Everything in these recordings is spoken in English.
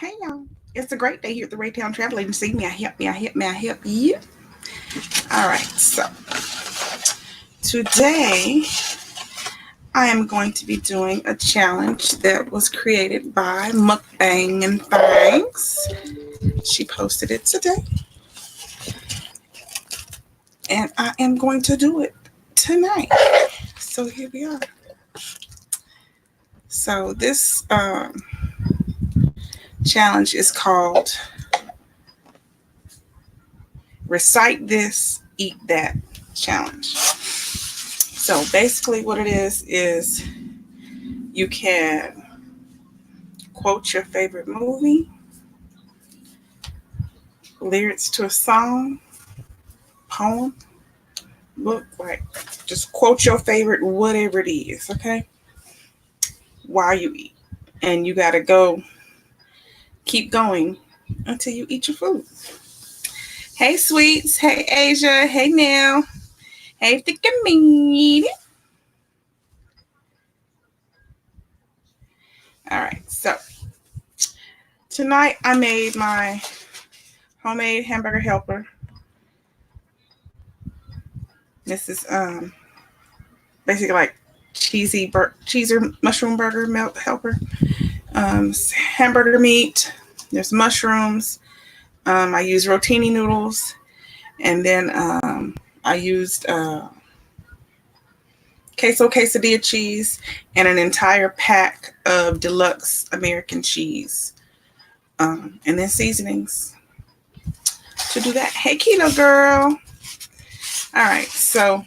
Hey y'all. It's a great day here at the Raytown Travel Agency. May I help you? All right, so today I am going to be doing a challenge that was created by Mukbang and Thangs. She posted it today. And I am going to do it tonight. So here we are. So this challenge is called Recite This, Eat That Challenge. So basically what it is you can quote your favorite movie, lyrics to a song, poem, book, like just quote your favorite, whatever it is, okay? While you eat. And you gotta keep going until you eat your food. Hey sweets, hey Asia, hey Nell, hey thick and meat. All right, so tonight I made my homemade hamburger helper. This is basically like cheeser mushroom burger melt helper. Hamburger meat. There's mushrooms. I use rotini noodles, and then I used quesadilla cheese and an entire pack of deluxe American cheese, and then seasonings to do that. Hey, keto girl. All right, so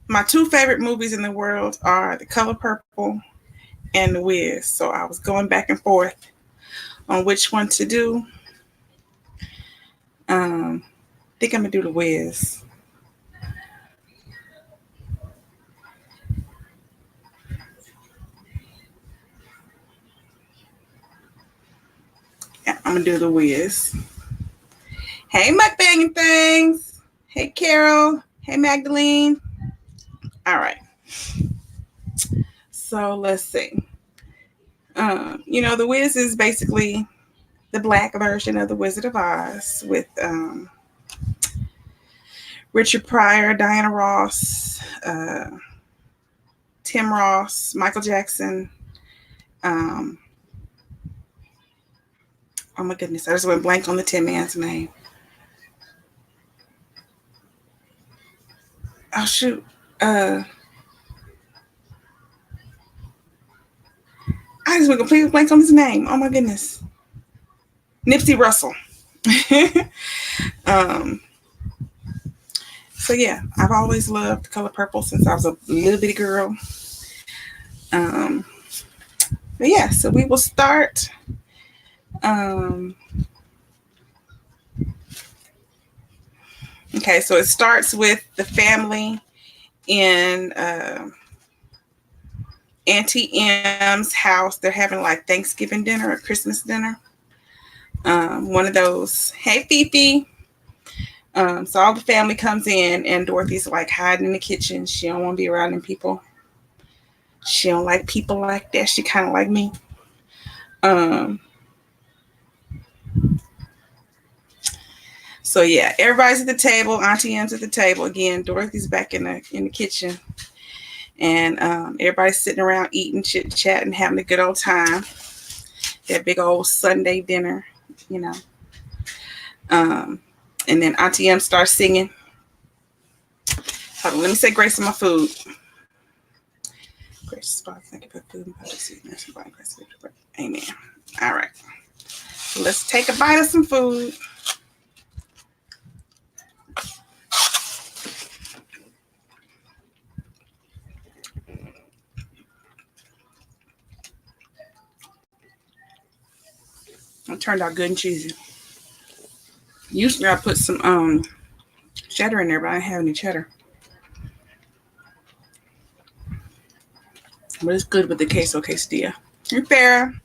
my two favorite movies in the world are The Color Purple and The Wiz. So I was going back and forth on which one to do. I think I'm gonna do The Wiz. Yeah, I'm gonna do The Wiz. Hey, Mukbang and Thangs. Hey, Carol. Hey, Magdalene. All right. So let's see. The Wiz is basically the black version of The Wizard of Oz with Richard Pryor, Diana Ross, Tim Ross, Michael Jackson. Oh my goodness, I just went blank on the Tin Man's name. Oh shoot. I just went completely blank on his name. Oh my goodness. Nipsey Russell. So yeah, I've always loved The Color Purple since I was a little bitty girl. But yeah, so we will start. Okay, so it starts with the family in Auntie M's house. They're having like Thanksgiving dinner or Christmas dinner. One of those. Hey, Fifi. So all the family comes in, and Dorothy's like hiding in the kitchen. She don't want to be around them people. She don't like people like that. She kind of like me. So yeah, everybody's at the table. Auntie M's at the table again. Dorothy's back in the kitchen, and everybody's sitting around eating, chit chatting, having a good old time. That big old Sunday dinner, And then Auntie M starts singing. Hold on, let me say grace on my food. Gracious Father, thank you for food and body, amen. All right. So let's take a bite of some food. It turned out good and cheesy. Usually I put some cheddar in there, but I didn't have any cheddar. But it's good with the quesadilla. Hey, Farrah.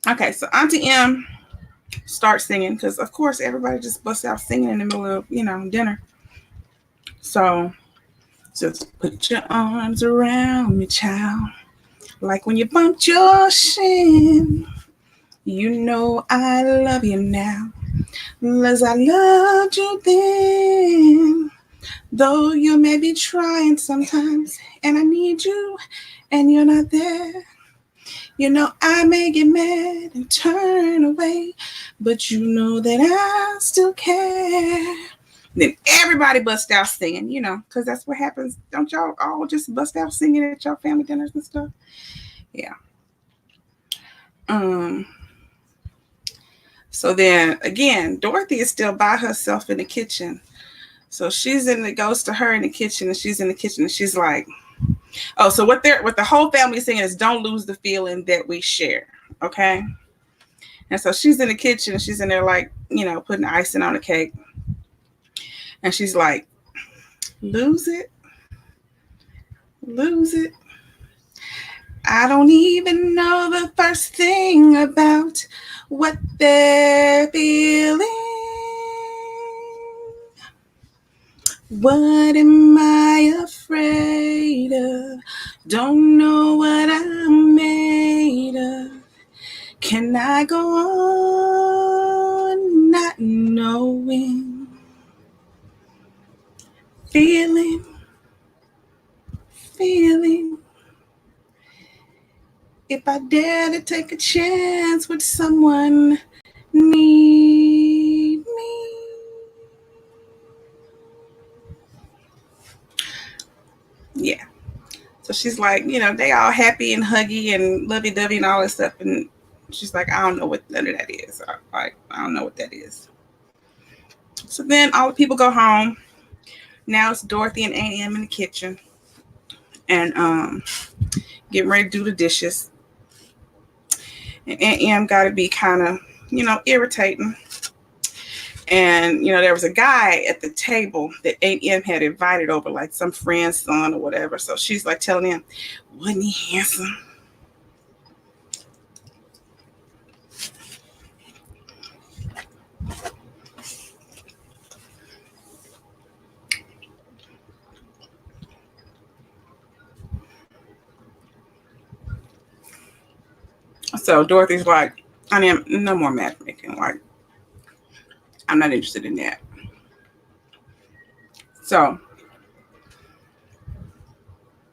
Okay, so Auntie M starts singing because, of course, everybody just busts out singing in the middle of, dinner. So Just put your arms around me, child. Like when you bumped your shin. You know I love you now, as I loved you then. Though you may be trying sometimes, and I need you, and you're not there. You know I may get mad and turn away, but you know that I still care. Then everybody bust out singing, because that's what happens. Don't y'all all just bust out singing at y'all family dinners and stuff? Yeah. So then again, Dorothy is still by herself in the kitchen. So goes to her in the kitchen, and she's in the kitchen, and she's like, oh, so what the whole family is saying is don't lose the feeling that we share. Okay. And so she's in the kitchen, and she's in there like, putting icing on the cake. And she's like, lose it. I don't even know the first thing about what they're feeling. What am I afraid of? Don't know what I'm made of. Can I go on not knowing? Feeling. If I dare to take a chance with someone need me. Yeah. So she's like, they all happy and huggy and lovey-dovey and all that stuff. And she's like, I don't know what none of that is. I don't know what that is. So then all the people go home. Now it's Dorothy and Aunt Em in the kitchen. And getting ready to do the dishes. And Aunt Em got to be kind of, irritating. And, there was a guy at the table that Aunt Em had invited over, like some friend's son or whatever. So she's like telling him, wasn't he handsome? So Dorothy's like, I mean, no more matchmaking. Like, I'm not interested in that. So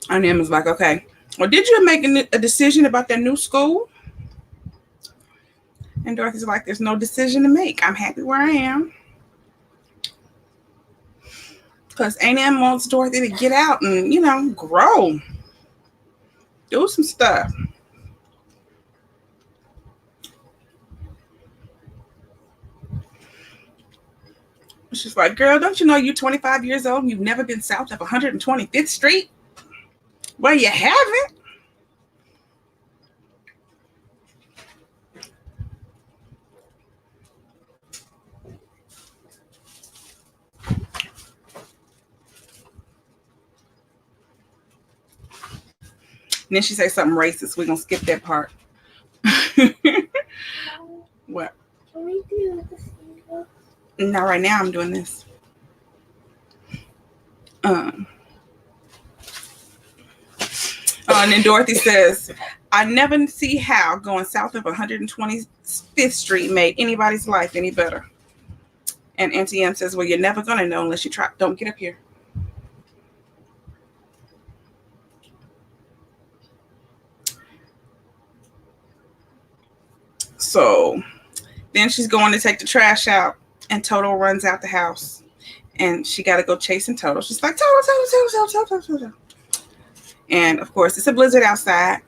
Aunt Em is like, okay, well, did you make a decision about that new school? And Dorothy's like, there's no decision to make. I'm happy where I am. Because Aunt Em wants Dorothy to get out and, grow. Do some stuff. She's like, girl, don't you know you're 25 years old and you've never been south of 125th Street? Well, you haven't. And then she says something racist. We're going to skip that part. What? Can we do this? Not right now. I'm doing this. And then Dorothy says, I never see how going south of 125th Street made anybody's life any better. And Auntie Em says, well, you're never going to know unless you try. Don't get up here. So then she's going to take the trash out, and Toto runs out the house. And she got to go chasing Toto. She's like, Toto. And, of course, it's a blizzard outside.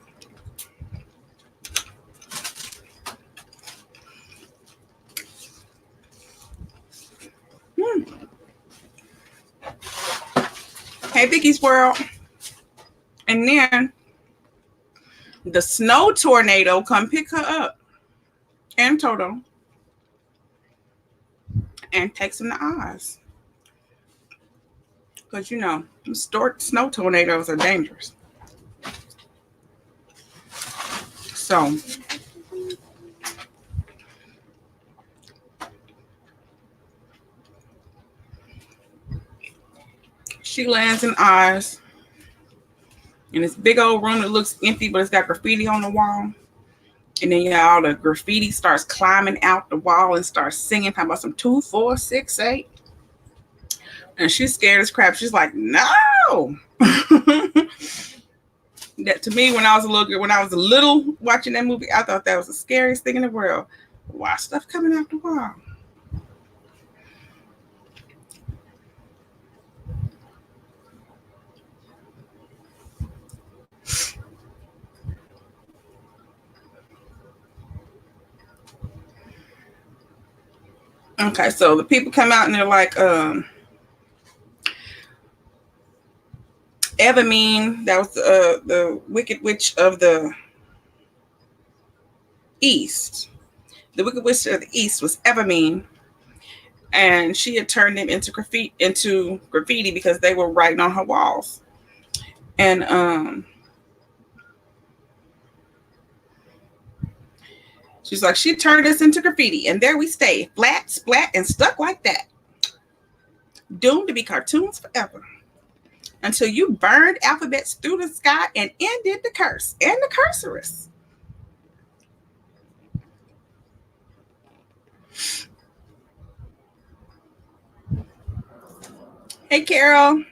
Hey, Vicky's World. And then the snow tornado come pick her up and Toto and takes them to Oz. Because, snow tornadoes are dangerous. So, She lands in Oz in this big old room that looks empty, but it's got graffiti on the wall. And then all the graffiti starts climbing out the wall and starts singing, talking about some 2, 4, 6, 8. And she's scared as crap. She's like, no. That to me, when I was a little watching that movie, I thought that was the scariest thing in the world. Why stuff coming out the wall? Okay, so the people come out and they're like, Evermean, that was the Wicked Witch of the East. The Wicked Witch of the East was Evermean, and she had turned them into graffiti because they were writing on her walls. And she's like, she turned us into graffiti, and there we stay, flat, splat, and stuck like that, doomed to be cartoons forever. Until you burned alphabets through the sky and ended the curse and the cursoress. Hey, Carol.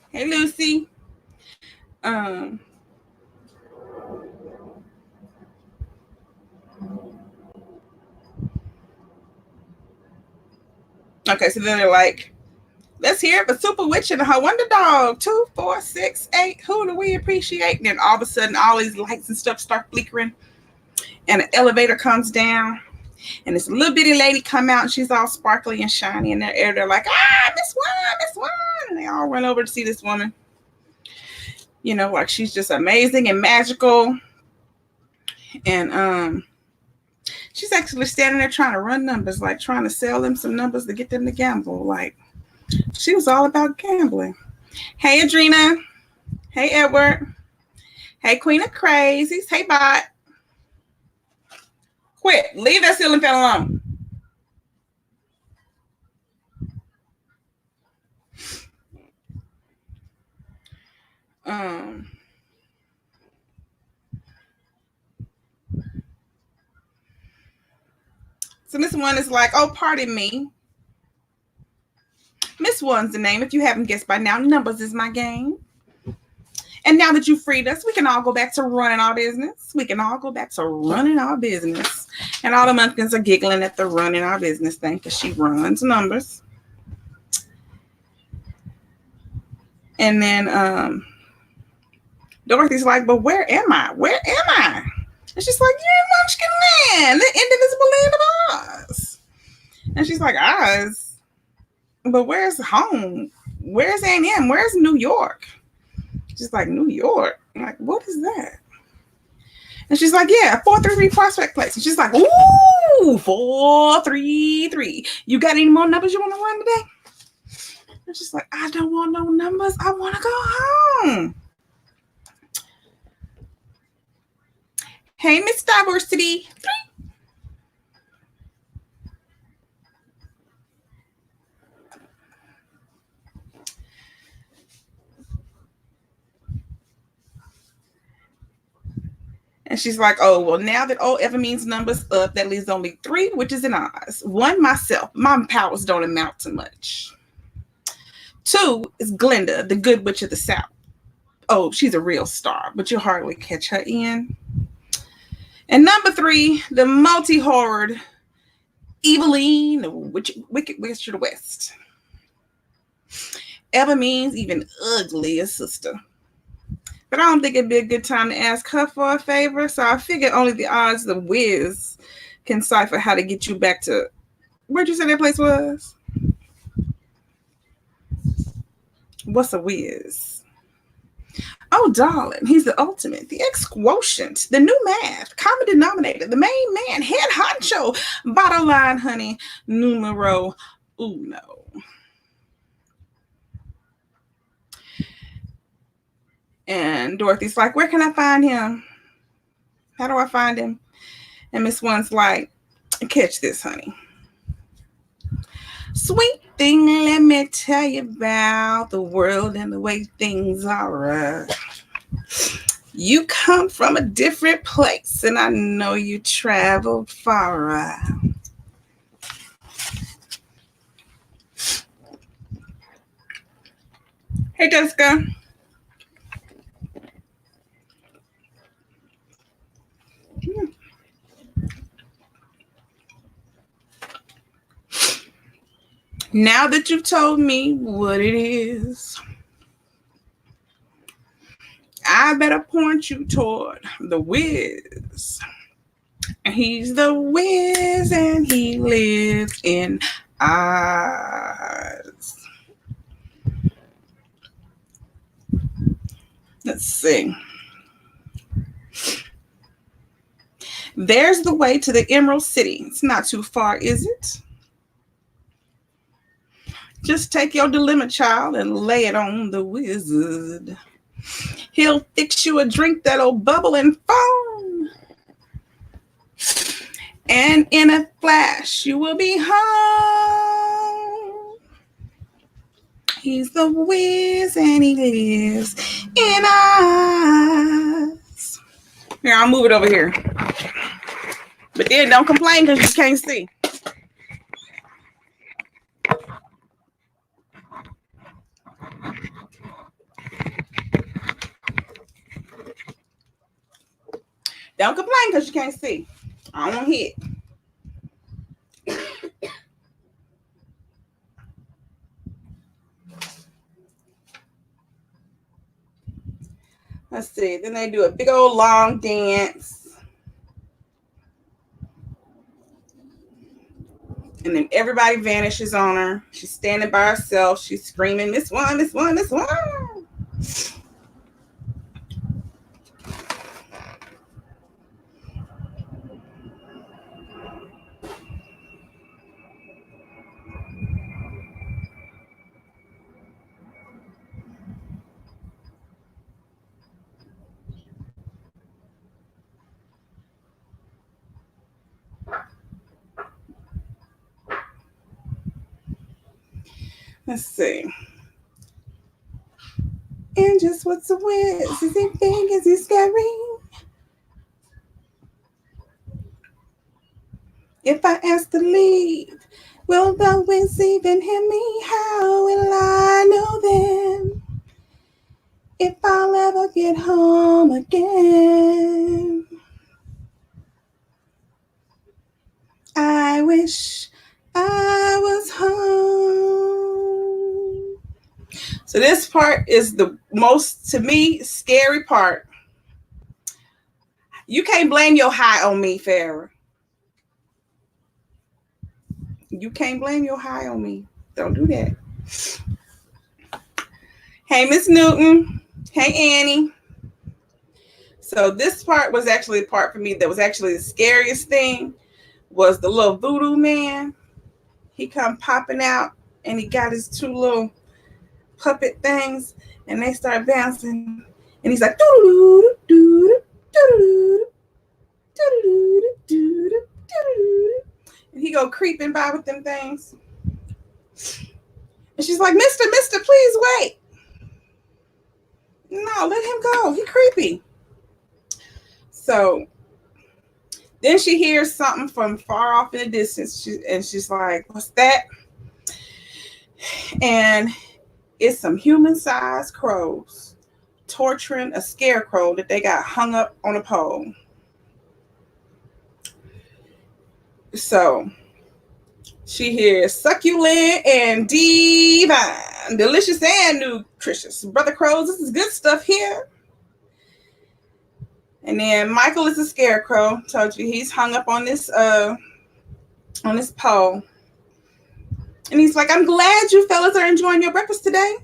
Hey, Lucy. Okay, so then they're like, let's hear it for Super Witch and her Wonder Dog. 2, 4, 6, 8. Who do we appreciate? And then all of a sudden, all these lights and stuff start flickering. And an elevator comes down. And this little bitty lady come out. And she's all sparkly and shiny in their air. They're like, this one. And they all run over to see this woman. You know, like she's just amazing and magical. And she's actually standing there trying to run numbers, like trying to sell them some numbers to get them to gamble. Like, she was all about gambling. Hey, Adrena. Hey, Edward. Hey, Queen of Crazies. Hey, Bot. Quit. Leave that ceiling fan alone. So Miss One is like, oh, pardon me. Miss One's the name. If you haven't guessed by now, numbers is my game. And now that you freed us, we can all go back to running our business. And all the munchkins are giggling at the running our business thing because she runs numbers. And then Dorothy's like, but where am I? And she's like, you're in Munchkin Land, the indivisible land of Oz. And she's like, Oz? But where's home? Where's A&M? Where's New York? She's like, New York? I'm like, what is that? And she's like, yeah, 433 Prospect Place. And she's like, ooh, 433. You got any more numbers you want to run today? And she's like, I don't want no numbers. I want to go home. Hey, Miss Diversity. And she's like, oh, well, now that all Evermean's numbers up, that leaves only 3 witches in Oz. 1, myself. My powers don't amount to much. 2 is Glinda, the good witch of the South. Oh, she's a real star, but you'll hardly catch her in. And number 3, the multi-horrored Eveline, the wicked witch of the West. Evermean's even uglier sister. But I don't think it'd be a good time to ask her for a favor. So I figured only the Oz the Wiz can cipher how to get you back to, where'd you say that place was? What's a whiz? Oh, darling, he's the ultimate, the ex-quotient, the new math, common denominator, the main man, head honcho, bottom line, honey, numero uno. And Dorothy's like, where can I find him? How do I find him? And Miss One's like, catch this, honey. Sweet thing, let me tell you about the world and the way things are. You come from a different place, and I know you traveled far. Hey, Jessica. Now that you've told me what it is, I better point you toward the Wiz. He's the Wiz and he lives in Oz. Let's see. There's the way to the Emerald City. It's not too far, is it? Just take your dilemma, child, and lay it on the wizard. He'll fix you a drink that'll bubble and foam. And in a flash, you will be home. He's the Wiz and he lives in Oz. Here, I'll move it over here. But then don't complain because you can't see. Don't complain because you can't see. I don't want to hit. Let's see. Then they do a big old long dance. And then everybody vanishes on her. She's standing by herself. She's screaming, "This one, this one, this one." Let's see. And just what's a Wiz? Is he big? Is he scary? If I ask to leave, will the Wiz even hear me? How will I know then if I'll ever get home again? I wish I was home. So this part is the most, to me, scary part. You can't blame your high on me, Farrah. You can't blame your high on me. Don't do that. Hey, Miss Newton. Hey, Annie. So this part was actually the part for me that was actually the scariest thing, was the little voodoo man. He come popping out and he got his two little puppet things and they start bouncing. And he's like, doo doo doo doo doo. And he go creeping by with them things. And she's like, Mister, please wait. No, let him go. He creepy. So then she hears something from far off in the distance. And she's like, what's that? And it's some human-sized crows torturing a scarecrow that they got hung up on a pole. So she hears succulent and divine, delicious and nutritious. Brother Crows, this is good stuff here. And then Michael is a scarecrow. Told you he's hung up on this pole. And he's like, I'm glad you fellas are enjoying your breakfast today.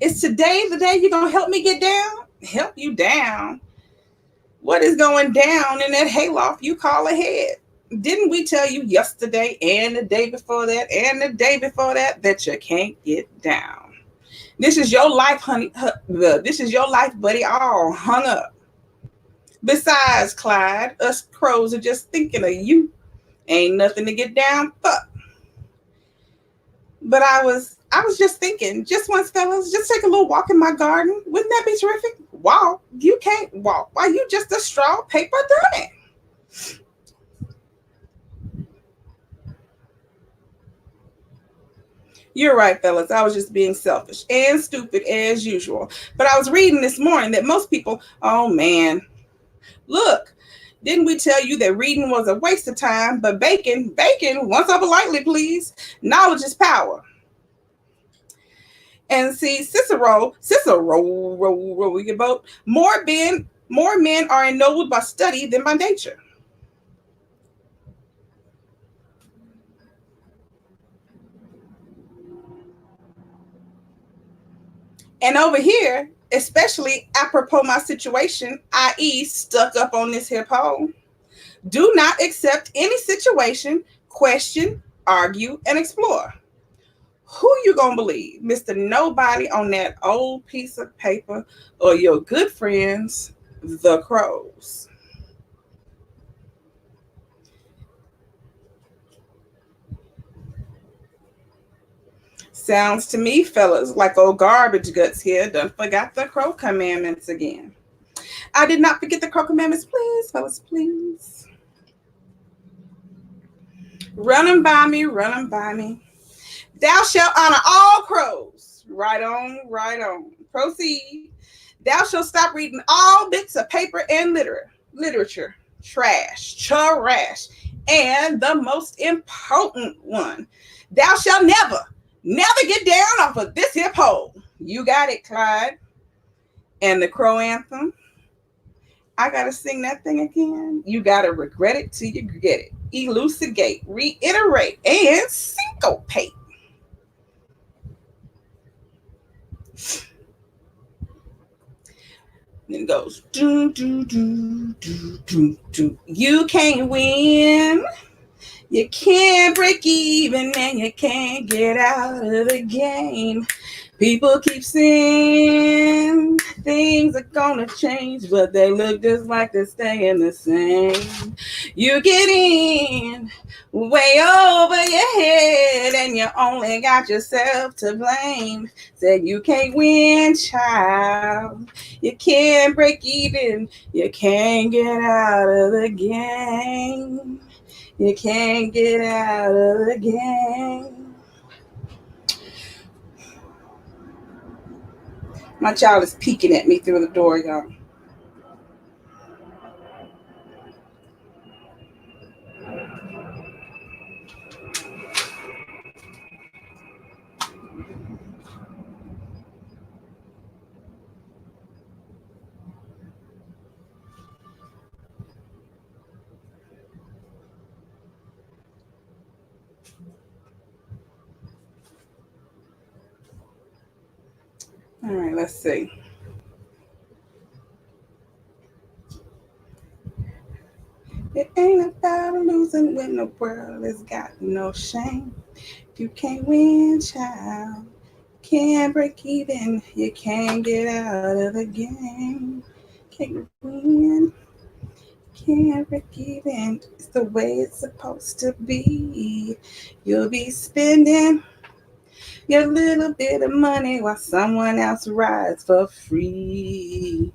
Is today the day you're going to help me get down? Help you down? What is going down in that hayloft you call a head? Didn't we tell you yesterday and the day before that and the day before that you can't get down? This is your life, honey. This is your life, buddy, all hung up. Besides, Clyde, us crows are just thinking of you. Ain't nothing to get down for. But I was just thinking, just once, fellas, just take a little walk in my garden. Wouldn't that be terrific? Walk. You can't walk. Why, you just a straw paper dummy. You're right, fellas. I was just being selfish and stupid as usual. But I was reading this morning that most people, oh man, look, didn't we tell you that reading was a waste of time? But bacon, once up politely, please. Knowledge is power. And see, we get both. More men are ennobled by study than by nature. And over here, especially apropos my situation, i.e., stuck up on this hip hole, do not accept any situation, question, argue, and explore. Who you gonna believe, Mr. Nobody on that old piece of paper, or your good friends, the crows? Sounds to me, fellas, like old garbage guts here done forgot the crow commandments again. I did not forget the crow commandments, please, fellas, please. Run them by me, run them by me. Thou shalt honor all crows. Right on, right on. Proceed. Thou shalt stop reading all bits of paper and literature. Trash. And the most important one, thou shalt never get down off of this hip hole. You got it, Clyde. And the crow anthem, I gotta sing that thing again. You gotta regret it till you get it. Elucidate, reiterate, and syncopate. Then it goes do do do do do do. You can't win. You can't break even, and you can't get out of the game. People keep saying things are gonna change, but they look just like they're staying the same. You get in way over your head, and you only got yourself to blame. Said you can't win, child. You can't break even. You can't get out of the game. You can't get out of the game. My child is peeking at me through the door, y'all. All right, let's see. It ain't about losing when the world has got no shame. If you can't win, child, can't break even, you can't get out of the game. Can't win, can't break even. It's the way it's supposed to be. You'll be spending your little bit of money while someone else rides for free.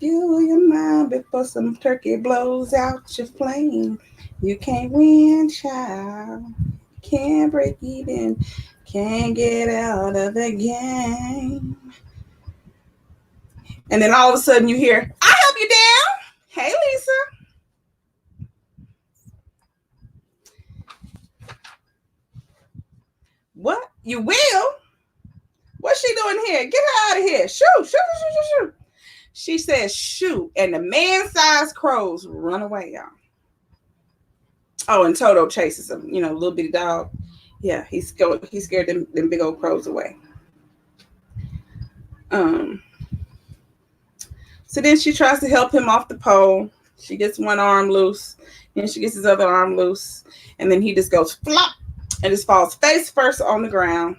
Fuel your mind before some turkey blows out your flame. You can't win, child. Can't break even. Can't get out of the game. And then all of a sudden you hear, I help you down. Hey, Lisa. What? You will? What's she doing here? Get her out of here. Shoot. She says shoot, and the man-sized crows run away, y'all. Oh, and Toto chases him, little bitty dog. Yeah, he scared them big old crows away. So then she tries to help him off the pole. She gets one arm loose, then she gets his other arm loose, and then he just goes flop and just falls face first on the ground.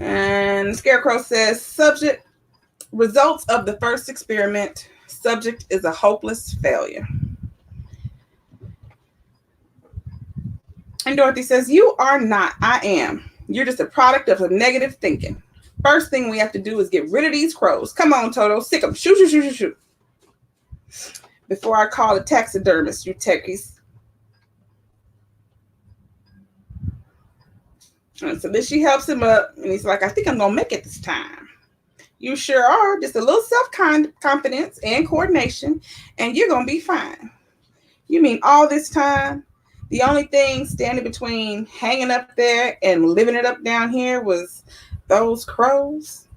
And Scarecrow says, subject, results of the first experiment. Subject is a hopeless failure. And Dorothy says, you are not. I am. You're just a product of some negative thinking. First thing we have to do is get rid of these crows. Come on, Toto. Sick them. Shoot, shoot, shoot, shoot, shoot. Before I call a taxidermist, you techies. And so then she helps him up, and he's like, I think I'm going to make it this time. You sure are. Just a little self-confidence and coordination, and you're going to be fine. You mean all this time, the only thing standing between hanging up there and living it up down here was those crows?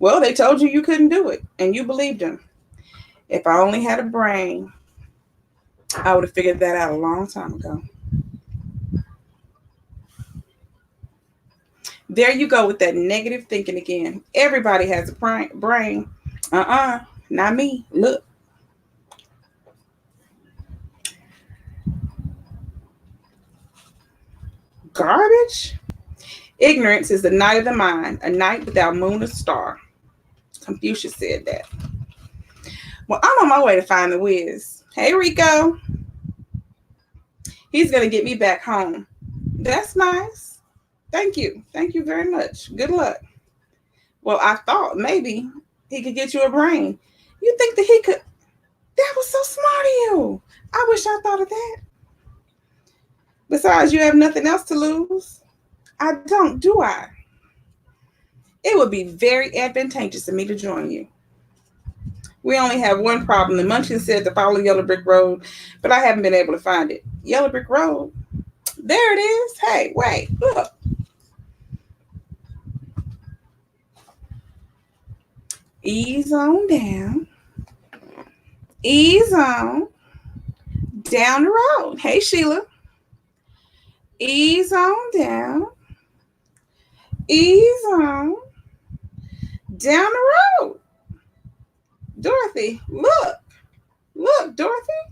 Well, they told you couldn't do it, and you believed them. If I only had a brain, I would have figured that out a long time ago. There you go with that negative thinking again. Everybody has a brain. Not me. Look. Garbage? Ignorance is the night of the mind, a night without moon or star. Confucius said that. Well, I'm on my way to find the whiz. Hey, Rico. He's going to get me back home. That's nice. Thank you. Thank you very much. Good luck. Well, I thought maybe he could get you a brain. You think that he could? That was so smart of you. I wish I thought of that. Besides, you have nothing else to lose. I don't, do I? It would be very advantageous of me to join you. We only have one problem. The Munchkin said to follow Yellow Brick Road, but I haven't been able to find it. Yellow Brick Road? There it is. Hey, wait, look. Ease on down. Ease on down the road. Hey, Sheila. Ease on down. Ease on down the road. Dorothy, look. Look, Dorothy.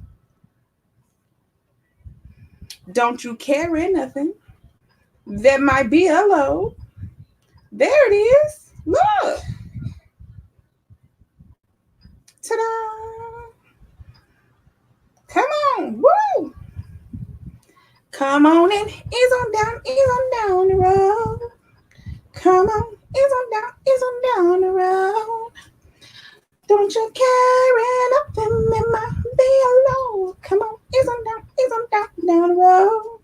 Don't you carry nothing that might be a load. There it is. Look. Ta-da. Come on. Woo. Come on and ease on down the road. Come on, ease on down the road. Don't you carry nothing that might be a load. Come on, ease on down the road.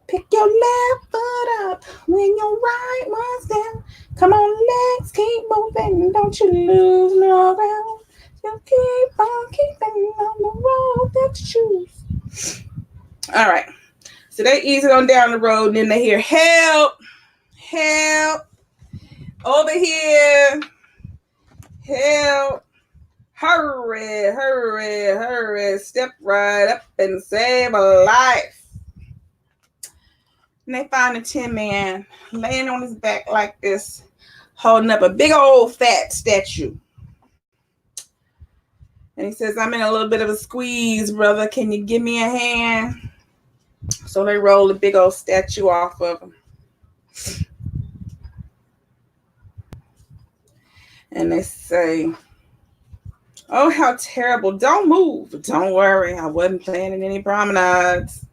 Pick your left foot up when your right one's down. Come on, legs keep moving. Don't you lose no ground. Just keep on keeping on the road that you choose. All right. So they ease it on down the road, and then they hear, help, help, over here, help, hurry, hurry, hurry, step right up and save a life. And they find a Tin Man laying on his back like this, holding up a big old fat statue. And he says, I'm in a little bit of a squeeze, brother. Can you give me a hand? So they roll the big old statue off of him. And they say, oh, how terrible. Don't move. Don't worry. I wasn't planning any promenades.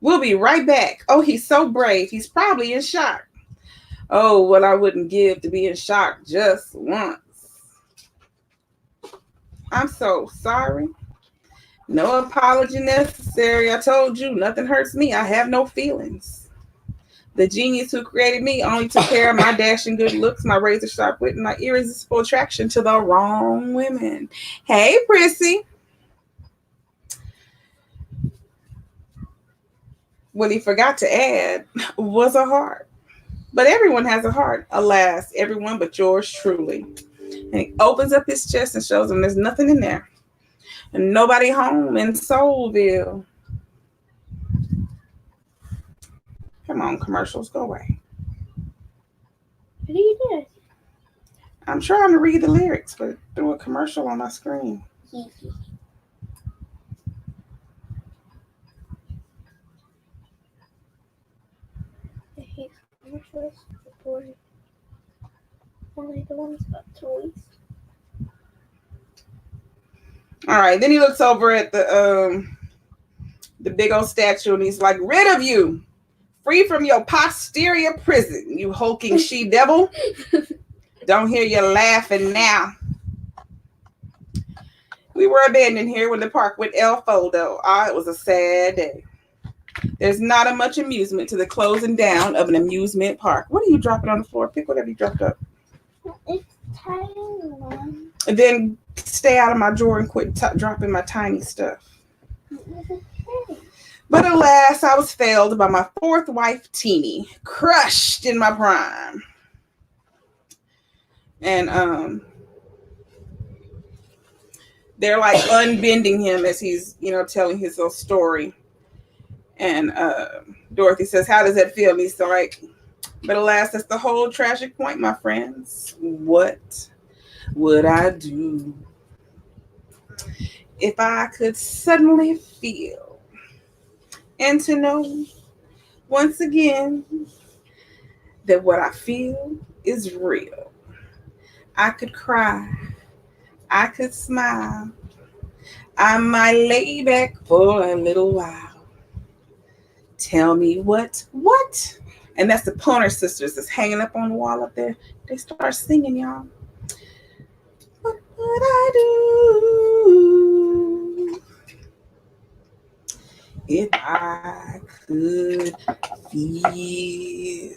We'll be right back. Oh, he's so brave. He's probably in shock. Oh, what I wouldn't give to be in shock just once. I'm so sorry. No apology necessary. I told you, nothing hurts me. I have no feelings. The genius who created me only took care of my dashing good looks, my razor sharp wit, and my irresistible attraction to the wrong women. Hey, Prissy. What he forgot to add was a heart. But everyone has a heart. Alas, everyone but yours truly. And he opens up his chest and shows them there's nothing in there. And nobody home in Soulville. Come on, commercials, go away. What are you doing? I'm trying to read the lyrics, but through a commercial on my screen. I hate commercials. Boring. Only the ones about toys. All right, then he looks over at the the big old statue, and he's like, rid of you, free from your posterior prison, you hulking she-devil. Don't hear you laughing now. We were abandoned here when the park went El Foldo. It was a sad day. There's not a much amusement to the closing down of an amusement park. What are you dropping on the floor? Pick whatever you dropped up. It's tiny one. And then stay out of my drawer and quit dropping my tiny stuff. But alas, I was failed by my fourth wife, Teeny, crushed in my prime. And they're like unbending him as he's, telling his little story. And Dorothy says, how does that feel? And he's like, but alas, that's the whole tragic point, my friends. What would I do if I could suddenly feel and to know once again that what I feel is real? I could cry, I could smile, I might lay back for a little while. Tell me what? And that's the Pointer Sisters that's hanging up on the wall up there. They start singing, y'all. What would I do if I could feel?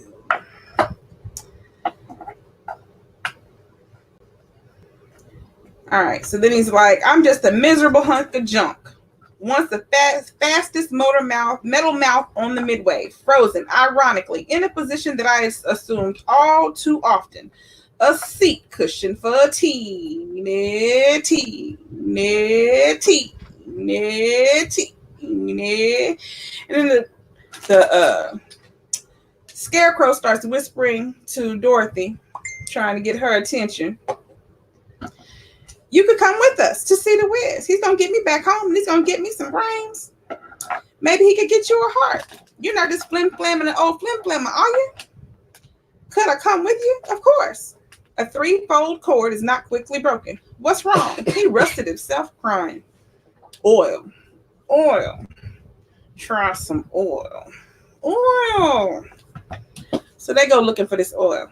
All right, so then he's like, I'm just a miserable hunk of junk. Once the fastest metal mouth on the midway, frozen, ironically, in a position that I assumed all too often, a seat cushion for a teeny. And then the scarecrow starts whispering to Dorothy, trying to get her attention. You could come with us to see the Wiz. He's going to get me back home and he's going to get me some brains. Maybe he could get you a heart. You're not just flim-flamming an old flim-flammer, are you? Could I come with you? Of course. A threefold cord is not quickly broken. What's wrong? He rusted himself crying. Oil. Try some oil. So they go looking for this oil.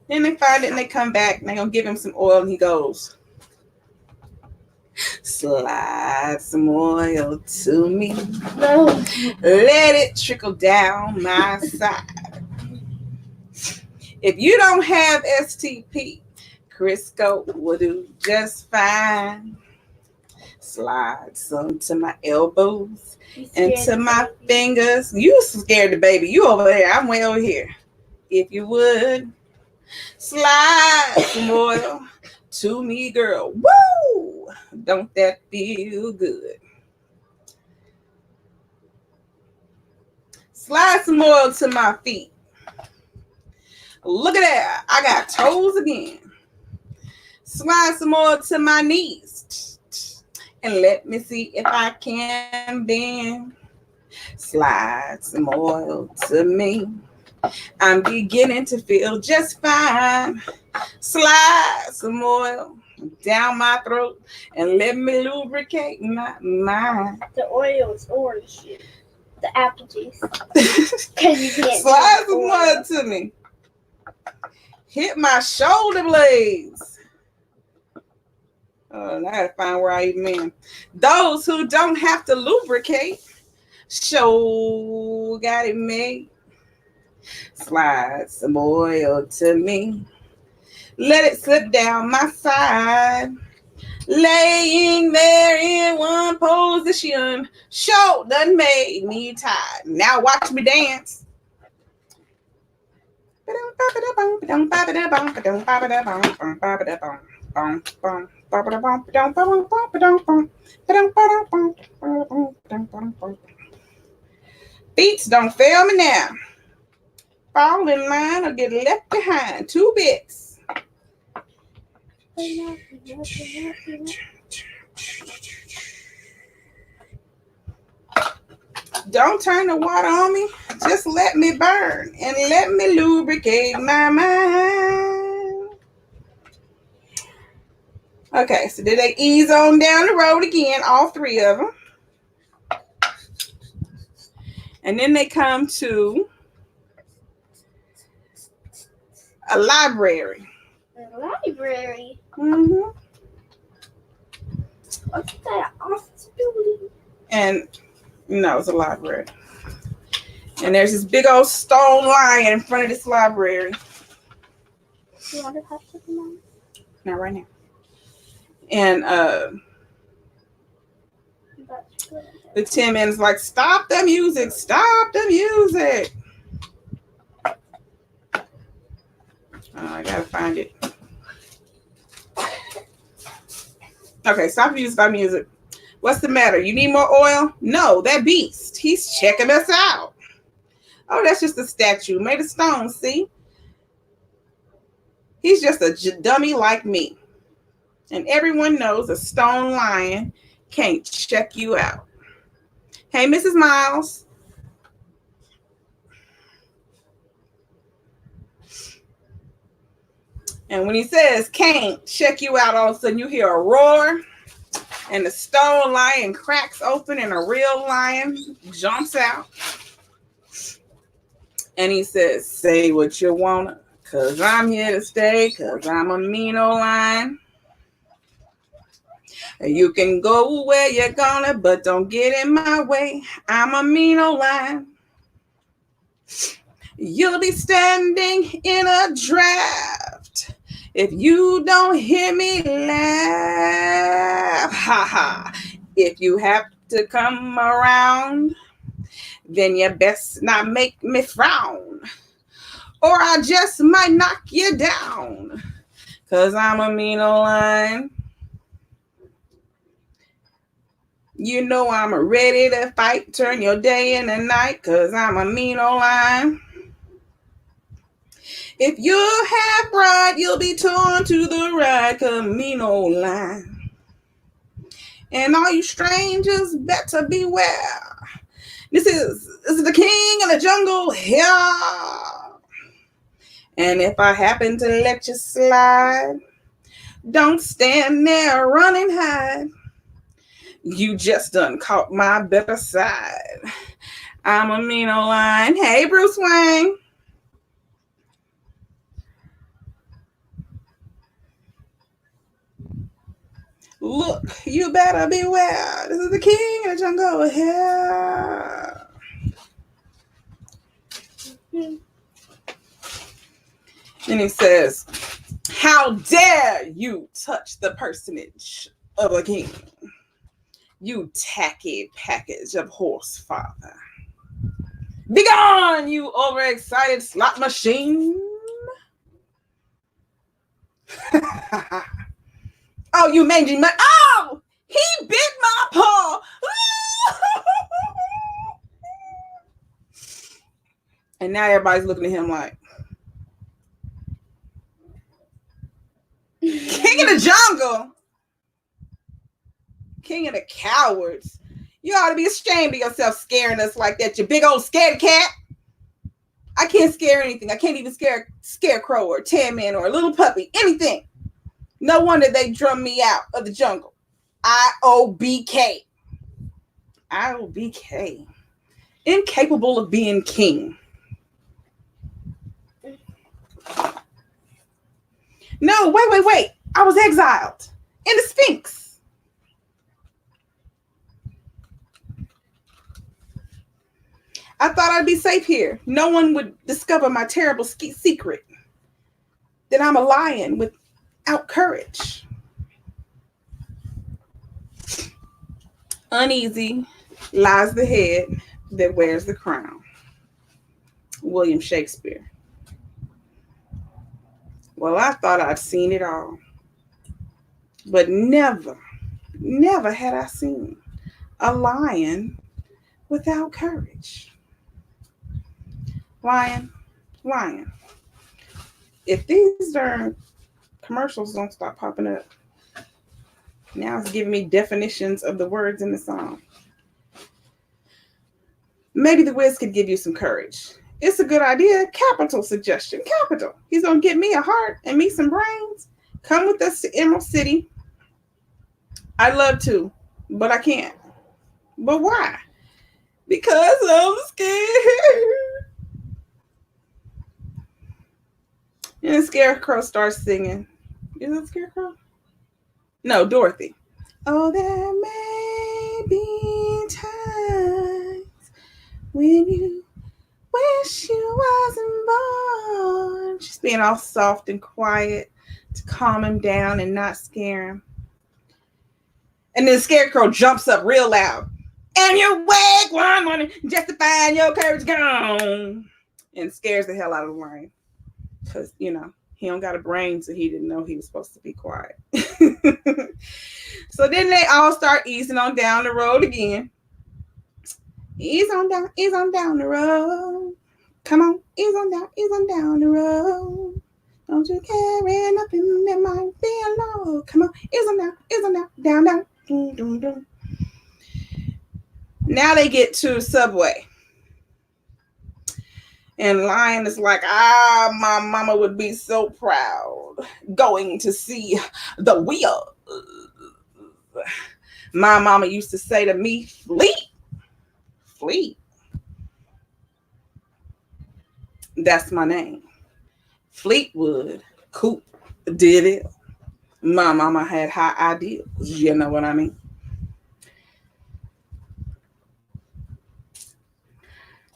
Then they find it and they come back and they're going to give him some oil and he goes, slide some oil to me. No. Let it trickle down my side. If you don't have STP, Crisco will do just fine. Slide some to my elbows and to my fingers. You scared the baby. You over there. I'm way over here. If you would. Slide some oil to me, girl. Woo! Don't that feel good? Slide some oil to my feet. Look at that. I got toes again. Slide some oil to my knees. And let me see if I can bend. Slide some oil to me. I'm beginning to feel just fine. Slide some oil down my throat and let me lubricate my mind. The oil is orange. The apple juice. Slide some oil to me. Hit my shoulder blades. Oh, I gotta find where I even am. Those who don't have to lubricate, sure got it made. Slide some oil to me. Let it slip down my side. Laying there in one position, sure done made me tired. Now watch me dance. Beats don't fail me now. Fall in line or get left behind. 2 bits. Don't turn the water on me. Just let me burn and let me lubricate my mind. Okay, so then they ease on down the road again, all three of them. And then they come to a library. A library? Mm-hmm. What's that office building? And no, it's a library. And there's this big old stone lion in front of this library. You want to have something on? Not right now. And the Tin Man's like, stop the music, stop the music. I gotta find it. Okay, stop the music, stop music. What's the matter? You need more oil? No, that beast. He's checking us out. Oh, that's just a statue made of stone, see? He's just a dummy like me. And everyone knows a stone lion can't check you out. Hey, Mrs. Miles. And when he says can't check you out, all of a sudden you hear a roar and the stone lion cracks open and a real lion jumps out. And he says, say what you want, because I'm here to stay, because I'm a mean old lion. You can go where you're gonna, but don't get in my way. I'm a mean old lion. You'll be standing in a draft if you don't hear me laugh. Ha ha. If you have to come around, then you best not make me frown, or I just might knock you down, 'cause I'm a mean old lion. You know I'm ready to fight, turn your day into night, 'cause I'm a mean old lion. If you have pride, you'll be torn to the right, 'cause I'm a mean old lion. And all you strangers better beware. This is the king of the jungle here. And if I happen to let you slide, don't stand there, run and hide. You just done caught my better side. I'm a mean old lion. Hey, Bruce Wayne. Look, you better beware. This is the king of the jungle here. And he says, how dare you touch the personage of a king, you tacky package of horse father. Begone, you overexcited slot machine. Oh, you mangy man. Oh, he bit my paw. And now everybody's looking at him like, king of the jungle. King of the cowards. You ought to be ashamed of yourself scaring us like that, you big old scaredy cat. I can't scare anything. I can't even scare Scarecrow or Tin Man or a little puppy, anything. No wonder they drummed me out of the jungle. IOBK. IOBK. Incapable of being king. No, wait. I was exiled in the Sphinx. I thought I'd be safe here. No one would discover my terrible secret. That I'm a lion without courage. Uneasy lies the head that wears the crown. William Shakespeare. Well, I thought I'd seen it all. But never had I seen a lion without courage. Lion. If these darn commercials don't stop popping up, now it's giving me definitions of the words in the song. Maybe the Wiz could give you some courage. It's a good idea. Capital suggestion. Capital. He's going to get me a heart and me some brains. Come with us to Emerald City I love to, but I can't. But why? Because I'm scared. And the Scarecrow starts singing. Is it Scarecrow? No, Dorothy. Oh, there may be times when you wish you wasn't born. She's being all soft and quiet to calm him down and not scare him. And then the Scarecrow jumps up real loud. And you wake one morning just to find your courage gone. And scares the hell out of the lion. Because, he don't got a brain, so he didn't know he was supposed to be quiet. So then they all start easing on down the road again. Ease on down the road. Come on, ease on down the road. Don't you carry nothing that might be low. Come on, ease on down. Dun, dun, dun. Now they get to Subway. And Lion is like, my mama would be so proud going to see the wheel. My mama used to say to me, Fleet. That's my name. Fleetwood Coupe did it. My mama had high ideals. You know what I mean?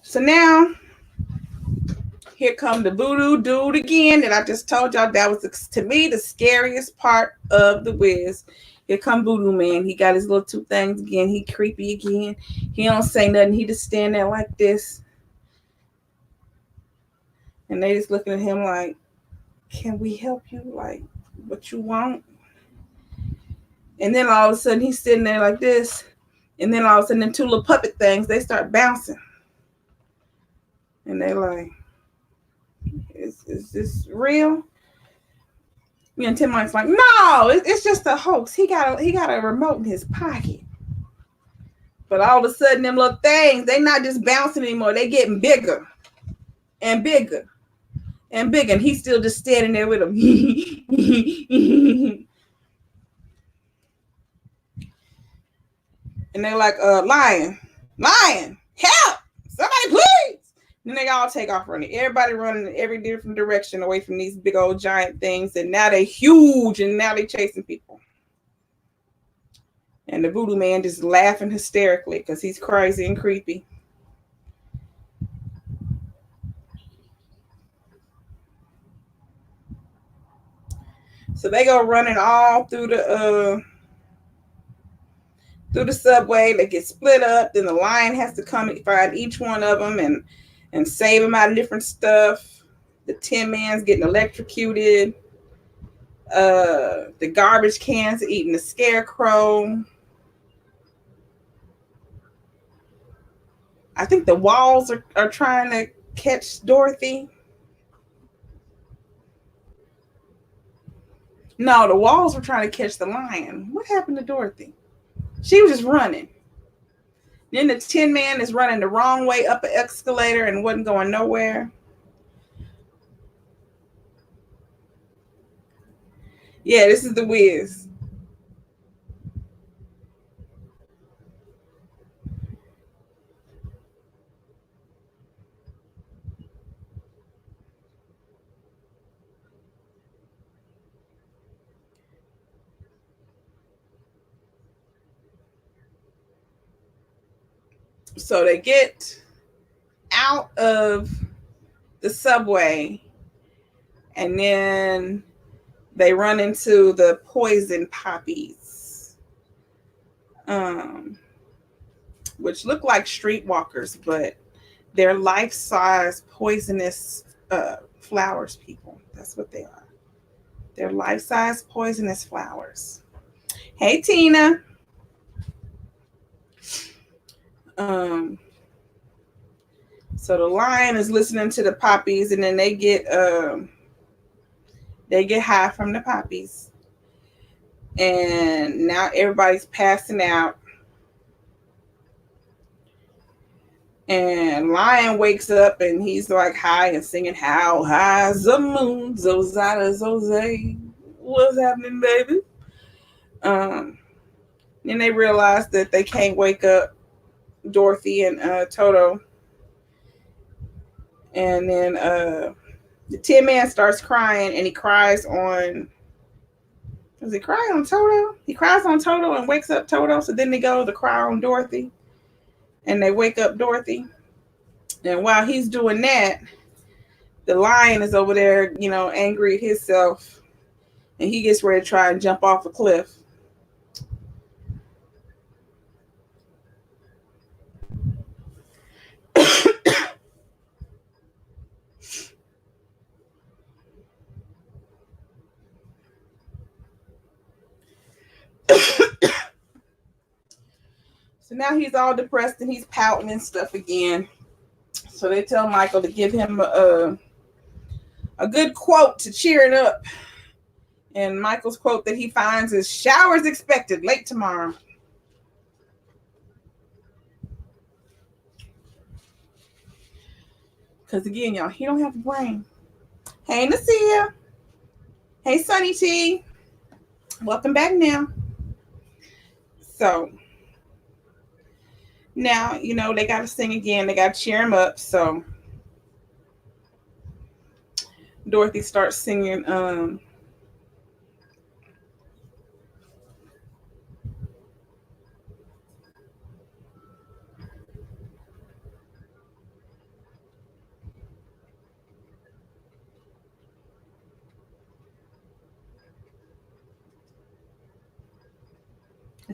So now, here come the voodoo dude again that I just told y'all that was, to me, the scariest part of the Wiz. Here come Voodoo Man. He got his little two things again. He creepy again. He don't say nothing. He just stand there like this. And they just looking at him like, can we help you? Like, what you want? And then all of a sudden, he's sitting there like this. And then all of a sudden, the two little puppet things, they start bouncing. And they like, is this real? Tim Mike's like, no, it's just a hoax. He got a remote in his pocket. But all of a sudden, them little things, they not just bouncing anymore. They getting bigger and bigger and bigger. And he's still just standing there with them. And they're like, Lion, help! Somebody please! Then they all take off running. Everybody running in every different direction away from these big old giant things. And now they're huge and now they're chasing people. And the Voodoo Man just laughing hysterically because he's crazy and creepy. So they go running all through the subway. They get split up. Then the Lion has to come and find each one of them and save them out of different stuff. The Tin Man's getting electrocuted. The garbage cans are eating the Scarecrow. I think the walls are trying to catch Dorothy. No, the walls were trying to catch the Lion. What happened to Dorothy? She was just running. Then the Tin Man is running the wrong way up an escalator and wasn't going nowhere. Yeah, this is the Wiz. So they get out of the subway and then they run into the poison poppies, which look like streetwalkers, but they're life-size poisonous flowers, people. That's what they are. They're life-size poisonous flowers. Hey, Tina. So the Lion is listening to the poppies, and then they get high from the poppies, and now everybody's passing out. And Lion wakes up, and he's like high and singing, "How high's the moon, Zozada Zoze? What's happening, baby?" And they realize that they can't wake up Dorothy and Toto. And then the Tin Man starts crying, and he cries on. Does he cry on Toto? He cries on Toto and wakes up Toto. So then they go to cry on Dorothy, and they wake up Dorothy. And while he's doing that, the lion is over there, angry at himself, and he gets ready to try and jump off a cliff. So now he's all depressed and he's pouting and stuff again. So they tell Michael to give him a good quote to cheer it up. And Michael's quote that he finds is "Showers expected late tomorrow." Because again, y'all, he don't have a brain. Hey, Nasia. Hey, Sunny T. Welcome back now. So now, they got to sing again. They got to cheer him up. So Dorothy starts singing. I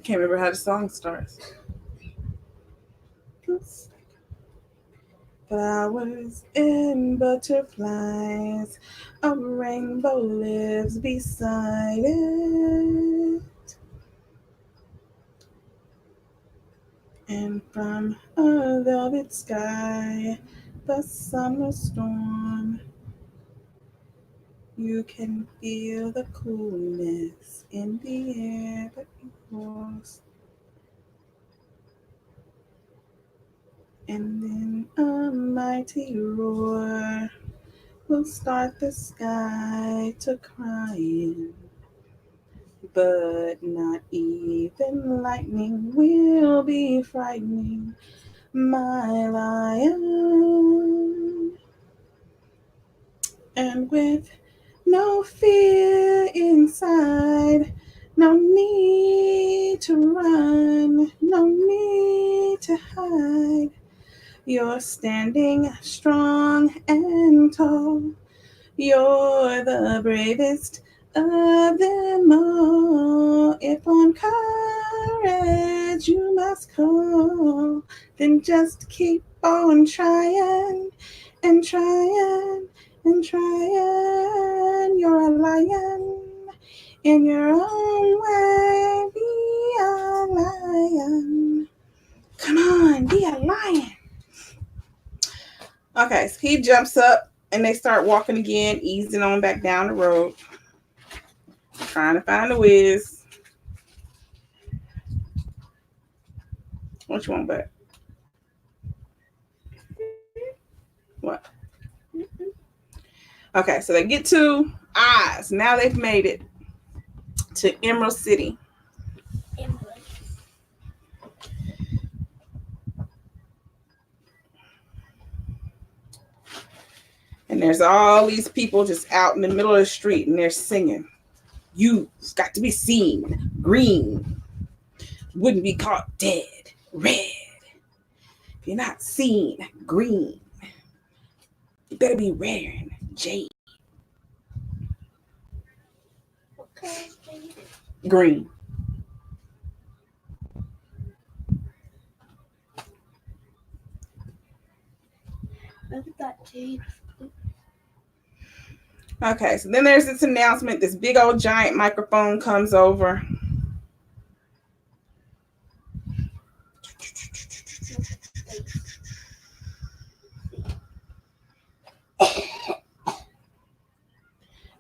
can't remember how the song starts. Flowers and butterflies, a rainbow lives beside it. And from a velvet sky, the summer storm, you can feel the coolness in the air that blows. And then a mighty roar will start the sky to crying. But not even lightning will be frightening my lion. And with no fear inside, no need to run, no need to hide. You're standing strong and tall. You're the bravest of them all. If on courage you must call, then just keep on trying and trying and trying. You're a lion in your own way. Be a lion. Come on, be a lion. Okay, so he jumps up and they start walking again, easing on back down the road, trying to find the Wiz. What you want, bud? What? Okay, so they get to Oz. Now they've made it to Emerald City. And there's all these people just out in the middle of the street and they're singing. You've got to be seen. Green. Wouldn't be caught dead. Red. If you're not seen. Green. You better be wearing jade. Okay. Green. I thought jade. Okay, so then there's this announcement. This big old giant microphone comes over.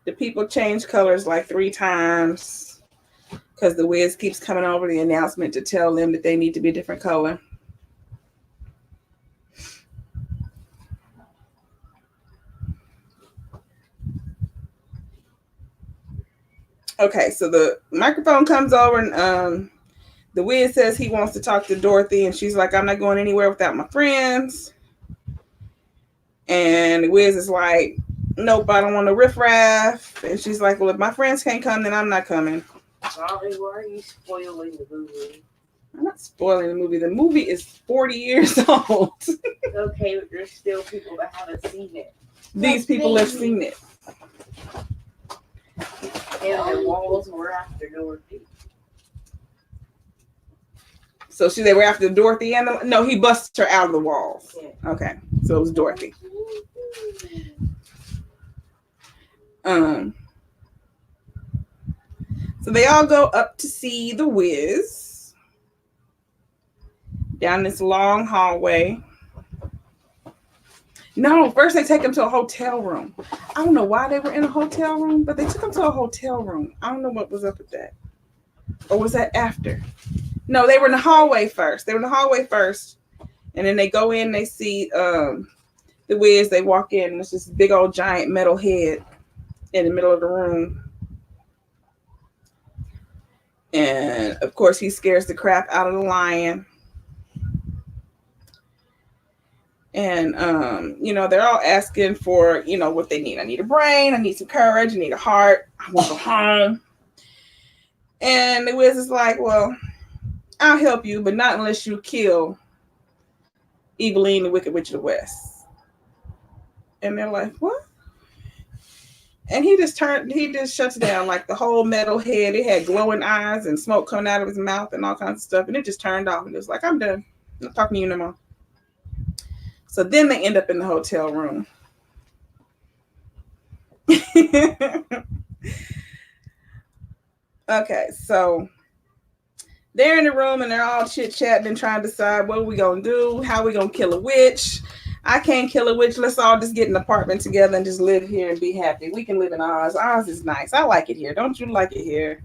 The people change colors like 3 times because the Wiz keeps coming over the announcement to tell them that they need to be a different color. Okay, so the microphone comes over and The Wiz says he wants to talk to Dorothy, and she's like, I'm not going anywhere without my friends. And the Wiz is like, nope, I don't want to riffraff. And she's like, well, if my friends can't come, then I'm not coming. Sorry, why are you spoiling the movie? I'm not spoiling the movie. The movie is 40 years old. Okay, but there's still people that haven't seen it. These people have seen it. And the walls were after Dorothy. So they were after Dorothy and no, he busts her out of the walls. Yeah. Okay, so it was Dorothy. So they all go up to see the Wiz down this long hallway. No, first they take him to a hotel room. I don't know why they were in a hotel room, but they took him to a hotel room. I don't know what was up with that. Or was that after? No, they were in the hallway first. And then they go in, they see the Wiz, they walk in, and it's this big old giant metal head in the middle of the room. And of course, he scares the crap out of the lion. And, they're all asking for, what they need. I need a brain. I need some courage. I need a heart. I want to go home. And the Wiz is like, well, I'll help you, but not unless you kill Eveline, the Wicked Witch of the West. And they're like, what? And he just shuts down, like the whole metal head. It had glowing eyes and smoke coming out of his mouth and all kinds of stuff. And it just turned off. And it was like, I'm done. I'm not talking to you no more. So then they end up in the hotel room. Okay, so they're in the room and they're all chit-chatting and trying to decide what are we going to do, how are we going to kill a witch. I can't kill a witch. Let's all just get an apartment together and just live here and be happy. We can live in Oz. Oz is nice. I like it here. Don't you like it here?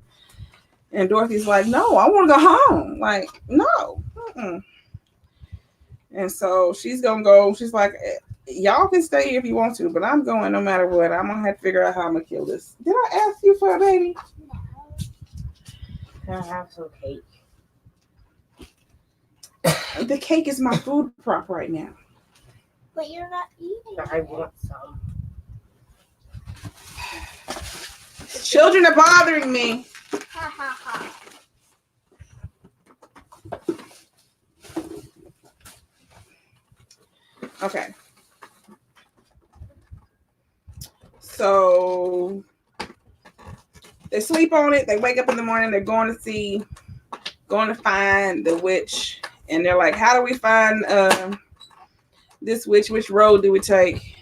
And Dorothy's like, no, I want to go home. Like, no. Mm-mm. And so she's going to go. She's like, y'all can stay here if you want to, but I'm going no matter what. I'm going to have to figure out how I'm going to kill this. Did I ask you for a baby? Can I have some cake? The cake is my food prop right now. But you're not eating. I want some. Children are bothering me. Ha ha ha. Okay. So they sleep on it. They wake up in the morning. They're going to find the witch. And they're like, how do we find this witch? Which road do we take?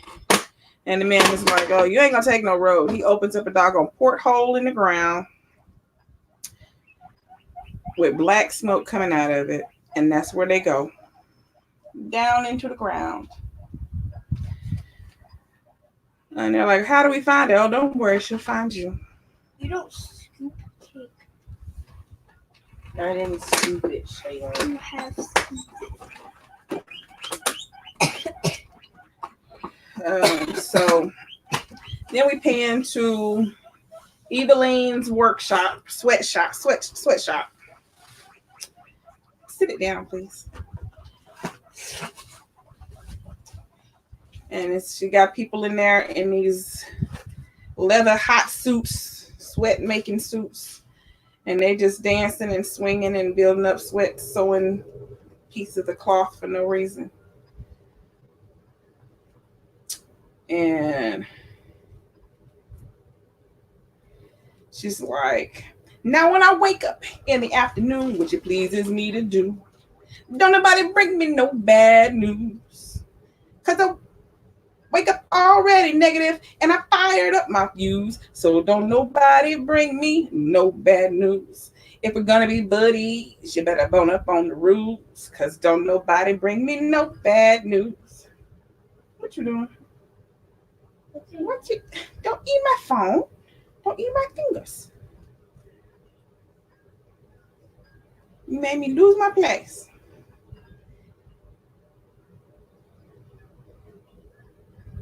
And the man is like, oh, you ain't going to take no road. He opens up a doggone porthole in the ground with black smoke coming out of it. And that's where they go. Down into the ground. And they're like, how do we find her? Oh, don't worry, she'll find you. You don't scoop cake. I didn't scoop it, Shayla. You have scooped it. So then we pan to Eveline's workshop, sweatshop. Sit it down, please. And she got people in there in these leather hot suits, sweat making suits. And they just dancing and swinging and building up sweat, sewing pieces of cloth for no reason. And she's like, now when I wake up in the afternoon, which it pleases me to do, don't nobody bring me no bad news. Because I wake up already negative and I fired up my fuse. So don't nobody bring me no bad news. If we're going to be buddies, you better bone up on the rules. Because don't nobody bring me no bad news. What you doing? Don't eat my phone. Don't eat my fingers. You made me lose my place.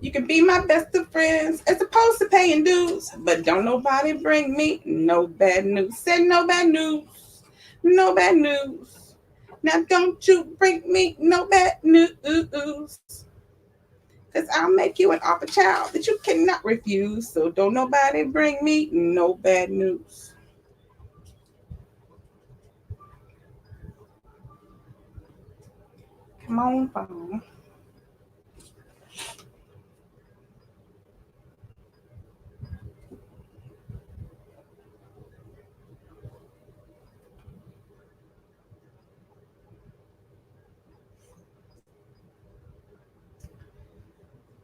You can be my best of friends as opposed to paying dues, but don't nobody bring me no bad news. Said no bad news. no bad news. Now don't you bring me no bad news. Cause I'll make you an offer, child, that you cannot refuse. So don't nobody bring me no bad news. Come on, phone.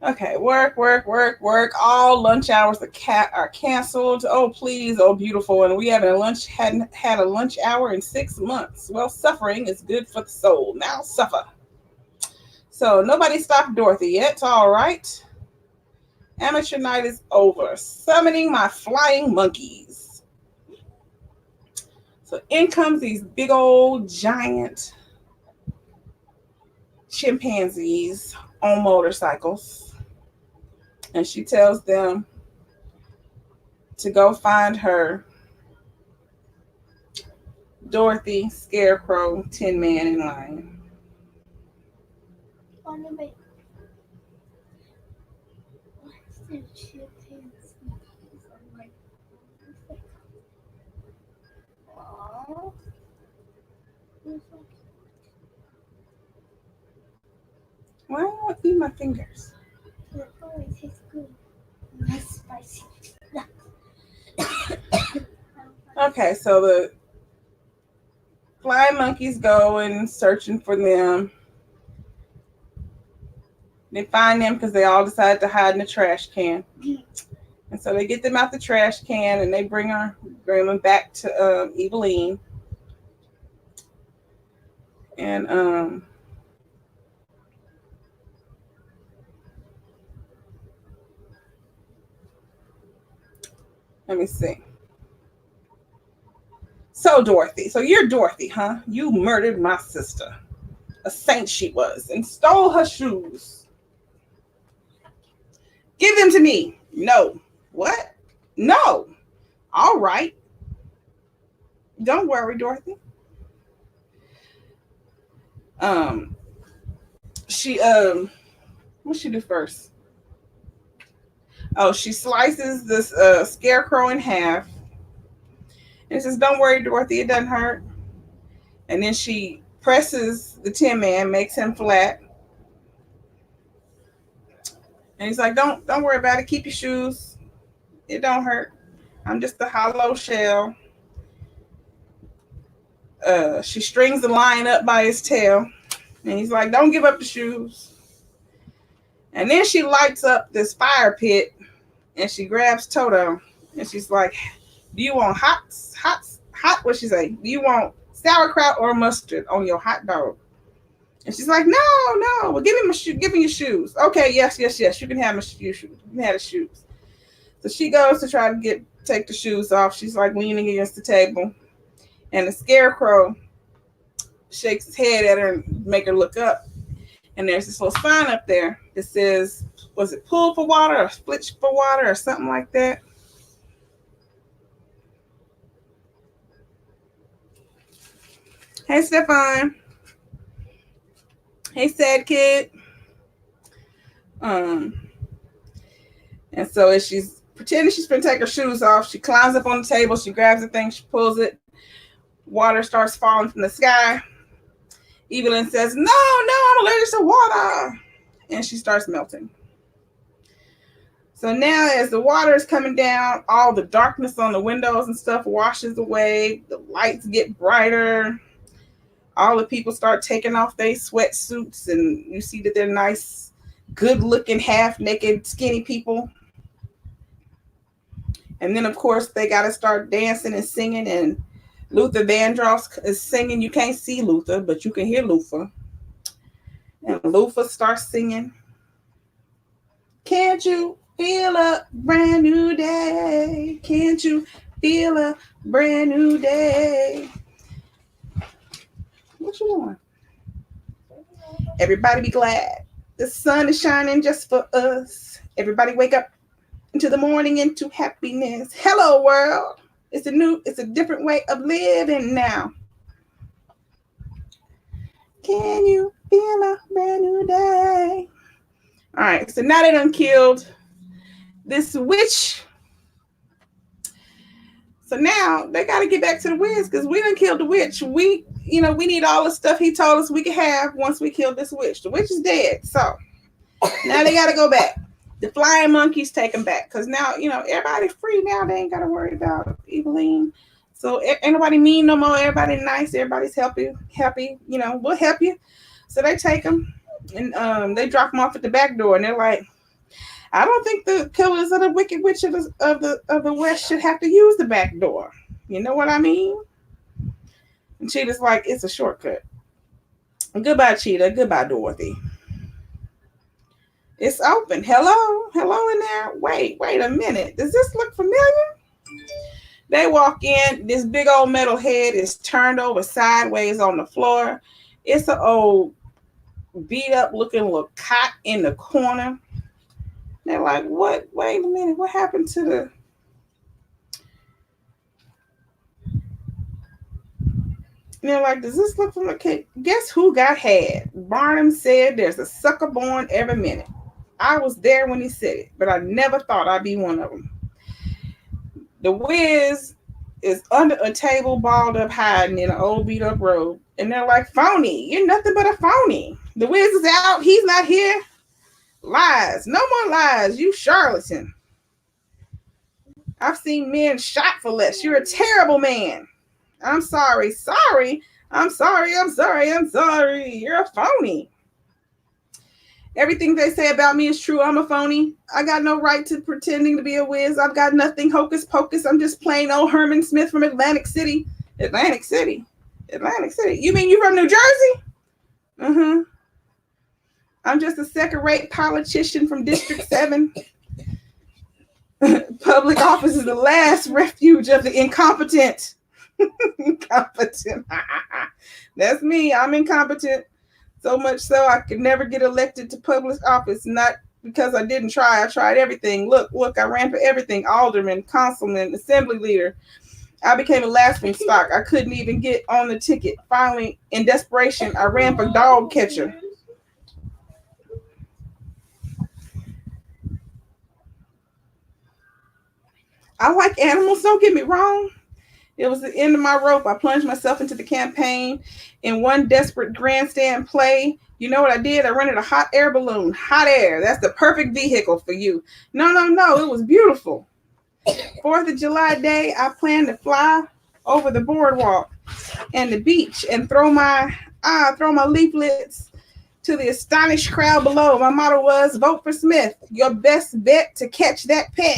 Okay, work. All lunch hours are canceled. Oh, please, oh, beautiful. And we hadn't had a lunch hour in 6 months. Well, suffering is good for the soul. Now suffer. So nobody stopped Dorothy yet. All right. Amateur night is over. Summoning my flying monkeys. So in comes these big old giant chimpanzees on motorcycles. And she tells them to go find her Dorothy, Scarecrow, Tin Man, and Lion. On the way. What's the chimpanzees? I'm like, oh, Why do I eat my fingers? it always tastes good. Less spicy. Okay, so the flying monkeys go and searching for them. They find them because they all decide to hide in the trash can. And so they get them out the trash can and they bring them back to Eveline. And let me see. So Dorothy, so you're Dorothy, huh? You murdered my sister. A saint she was, and stole her shoes. Give them to me. No. What? No. All right. Don't worry, Dorothy. Um, she what she do first? Oh, she slices this scarecrow in half and says, "Don't worry, Dorothy, it doesn't hurt." And then she presses the Tin Man, makes him flat, and he's like, "Don't worry about it. Keep your shoes. It don't hurt. I'm just a hollow shell." She strings the lion up by his tail, and he's like, "Don't give up the shoes." And then she lights up this fire pit, and she grabs Toto, and she's like, "Do you want hot? What she say? Do you want sauerkraut or mustard on your hot dog?" And she's like, "No. Well, give me your shoes." "Okay, yes. You can have my shoes. You can have the shoes." So she goes to try to take the shoes off. She's like leaning against the table, and the scarecrow shakes his head at her and make her look up. And there's this little sign up there that says, was it pull for water or split for water or something like that? Hey, Stefan. Hey, sad kid. And so as she's pretending she's going to take her shoes off, she climbs up on the table, she grabs the thing, she pulls it. Water starts falling from the sky. Evelyn says, no, I'm allergic to water. And she starts melting. So now as the water is coming down, all the darkness on the windows and stuff washes away. The lights get brighter. All the people start taking off their sweatsuits, and you see that they're nice, good-looking, half-naked, skinny people. And then, of course, they got to start dancing and singing, and Luther Vandross is singing. You can't see Luther, but you can hear Luther. And Luther starts singing, "Can't you feel a brand new day? Can't you feel a brand new day?" What you want? Everybody be glad. The sun is shining just for us. Everybody wake up into the morning into happiness. Hello, world. It's a different way of living now. Can you feel a brand new day? All right, so now they done killed this witch. So now they got to get back to the Wiz because we done killed the witch. We need all the stuff he told us we could have once we killed this witch. The witch is dead. So now they got to go back. The flying monkeys take them back because now, everybody's free now. They ain't got to worry about Eveline. So ain't nobody mean no more. Everybody nice. Everybody's happy. We'll help you. So they take them and they drop them off at the back door. And they're like, I don't think the killers of the Wicked Witch of the West should have to use the back door. You know what I mean? And Cheetah's like, it's a shortcut. Goodbye, Cheetah. Goodbye, Dorothy. It's open. Hello in there. Wait a minute. Does this look familiar? They walk in. This big old metal head is turned over sideways on the floor. It's an old beat up looking little cot in the corner. They're like, what? Wait a minute. What happened to the... And they're like, does this look familiar? Okay, guess who got had? Barnum said there's a sucker born every minute. I was there when he said it, but I never thought I'd be one of them. The Wiz is under a table, balled up, hiding in an old beat up robe. And they're like, phony. You're nothing but a phony. The Wiz is out. He's not here. Lies. No more lies. You charlatan. I've seen men shot for less. You're a terrible man. I'm sorry. I'm sorry. You're a phony. Everything they say about me is true. I'm a phony. I got no right to pretending to be a Wiz. I've got nothing hocus pocus. I'm just plain old Herman Smith from Atlantic City. Atlantic City. You mean you from New Jersey? Mm-hmm. I'm just a second-rate politician from District 7. Public office is the last refuge of the incompetent. Incompetent. That's me. I'm incompetent. So much so I could never get elected to public office. Not because I didn't try. I tried everything. Look, I ran for everything. Alderman, councilman, assembly leader. I became a laughing stock. I couldn't even get on the ticket. Finally, in desperation, I ran for dog catcher. I like animals, don't get me wrong. It was the end of my rope. I plunged myself into the campaign in one desperate grandstand play. You know what I did? I rented a hot air balloon. Hot air. That's the perfect vehicle for you. No. It was beautiful. 4th of July day, I planned to fly over the boardwalk and the beach and throw my leaflets to the astonished crowd below. My motto was, vote for Smith. Your best bet to catch that pet.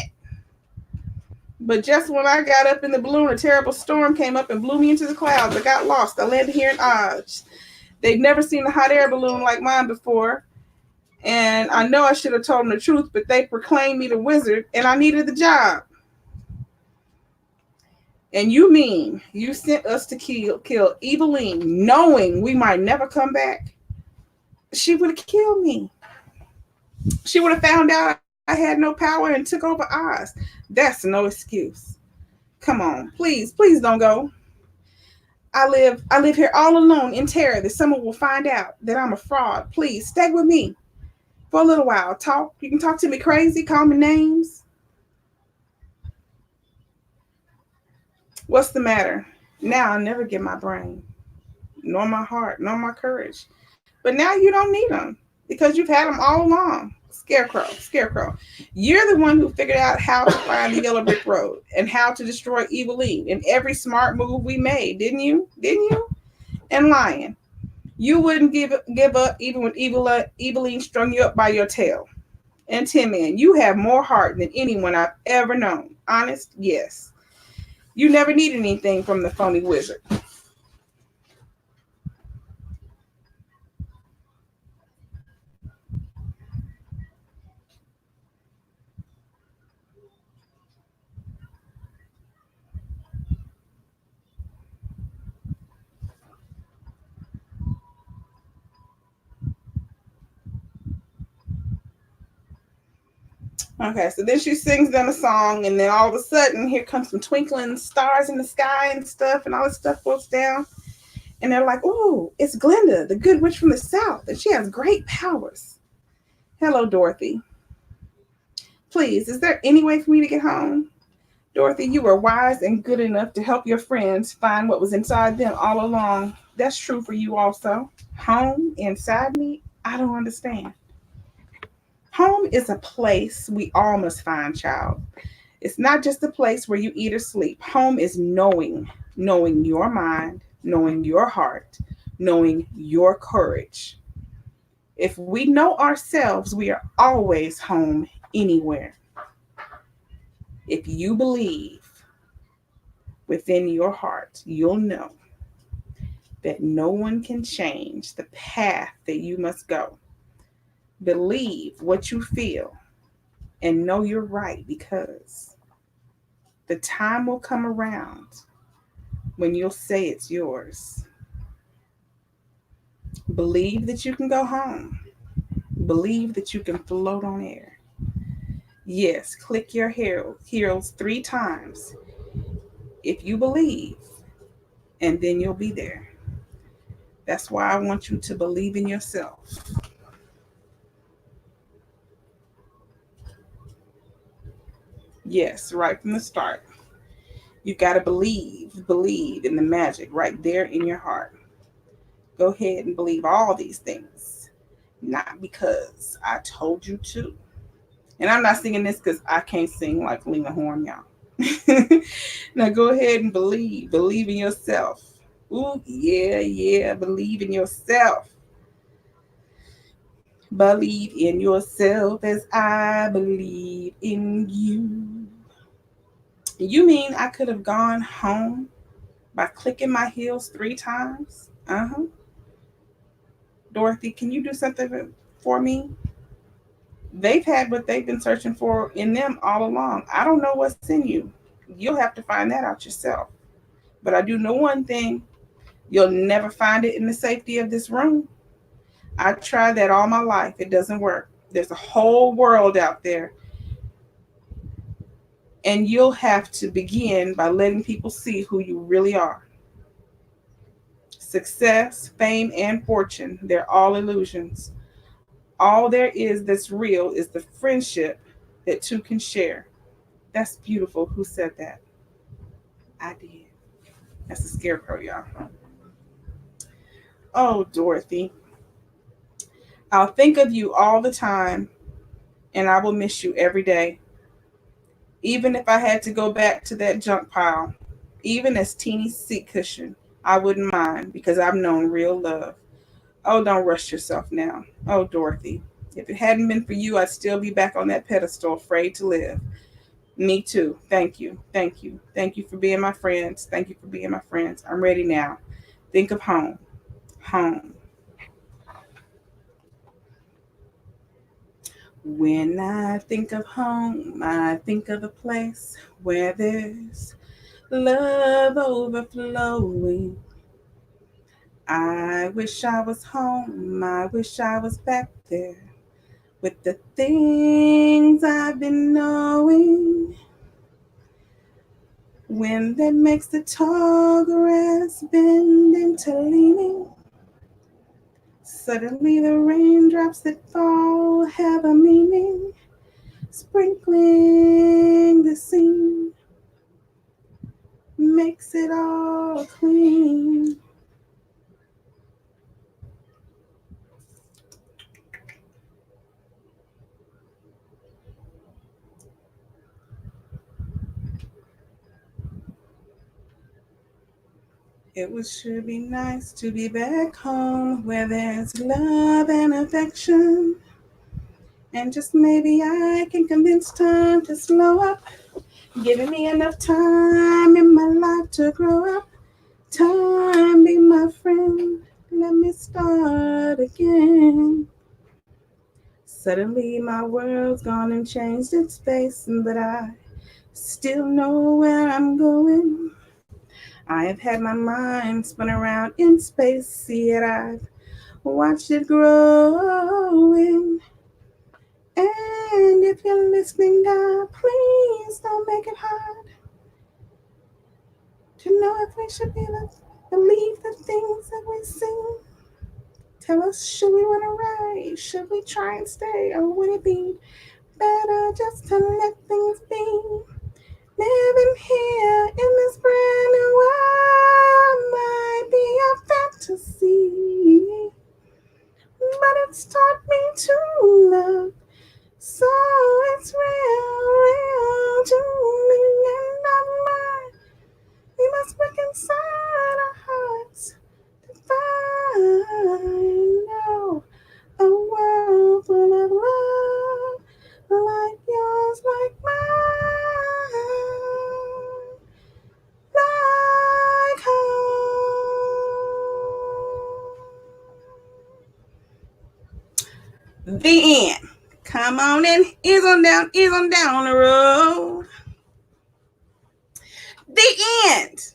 But just when I got up in the balloon, a terrible storm came up and blew me into the clouds. I got lost. I landed here in Oz. They'd never seen a hot air balloon like mine before. And I know I should have told them the truth, but they proclaimed me the wizard, and I needed the job. And you mean you sent us to kill Eveline, knowing we might never come back? She would have killed me. She would have found out I had no power and took over Oz. That's no excuse. Come on, please don't go. I live here all alone in terror that someone will find out that I'm a fraud. Please stay with me for a little while. You can talk to me crazy, call me names. What's the matter? Now I'll never get my brain, nor my heart, nor my courage. But now you don't need them because you've had them all along. Scarecrow. You're the one who figured out how to find the yellow brick road and how to destroy Eveline in every smart move we made, didn't you? And Lion, you wouldn't give up even when Eveline strung you up by your tail. And Tin Man, you have more heart than anyone I've ever known. Honest, yes. You never needed anything from the phony wizard. Okay, so then she sings them a song, and then all of a sudden, here comes some twinkling stars in the sky and stuff, and all this stuff floats down. And they're like, "Oh, it's Glinda, the good witch from the south, and she has great powers." Hello, Dorothy. Please, is there any way for me to get home? Dorothy, you were wise and good enough to help your friends find what was inside them all along. That's true for you also. Home inside me? I don't understand. Home is a place we all must find, child. It's not just a place where you eat or sleep. Home is knowing your mind, knowing your heart, knowing your courage. If we know ourselves, we are always home anywhere. If you believe within your heart, you'll know that no one can change the path that you must go. Believe what you feel and know you're right, because the time will come around when you'll say it's yours. Believe that you can go home. Believe that you can float on air. Yes, click your heels 3 times if you believe, and then you'll be there. That's why I want you to believe in yourself. Yes, right from the start. You got to believe in the magic right there in your heart. Go ahead and believe all these things, not because I told you to. And I'm not singing this because I can't sing like Lena Horne, y'all. Now go ahead and believe in yourself. Ooh, yeah, yeah, believe in yourself. Believe in yourself as I believe in you. You mean I could have gone home by clicking my heels 3 times? Uh huh. Dorothy, can you do something for me? They've had what they've been searching for in them all along. I don't know what's in you. You'll have to find that out yourself. But I do know one thing: you'll never find it in the safety of this room. I tried that all my life. It doesn't work. There's a whole world out there, and you'll have to begin by letting people see who you really are. Success, fame, and fortune, they're all illusions. All there is that's real is the friendship that two can share. That's beautiful. Who said that? I did. That's a scarecrow, y'all. Oh, Dorothy. I'll think of you all the time, and I will miss you every day. Even if I had to go back to that junk pile, even as teeny seat cushion, I wouldn't mind, because I've known real love. Oh, don't rush yourself now. Oh, Dorothy. If it hadn't been for you, I'd still be back on that pedestal, afraid to live. Me too. Thank you. Thank you. Thank you for being my friends. Thank you for being my friends. I'm ready now. Think of home. Home. When I think of home, I think of a place where there's love overflowing. I wish I was home. I wish I was back there with the things I've been knowing. Wind that makes the tall grass bend into leaning. Suddenly the raindrops that fall have a meaning, sprinkling the scene makes it all clean. Should be nice to be back home where there's love and affection. And just maybe I can convince time to slow up, giving me enough time in my life to grow up. Time be my friend, let me start again. Suddenly my world's gone and changed its space, but I still know where I'm going. I have had my mind spun around in space, yet I've watched it growing. And if you're listening, God, please don't make it hard to know if we should be Believe the things that we sing. Tell us, should we run away? Should we try and stay? Or would it be better just to let things be? Living here in this brand new world might be a fantasy, but it's taught me to love. So it's real to me and not mine. We must look inside our hearts to find out a world full of love, like yours, like mine, like home. The end. Come on in, ease on down the road. The end.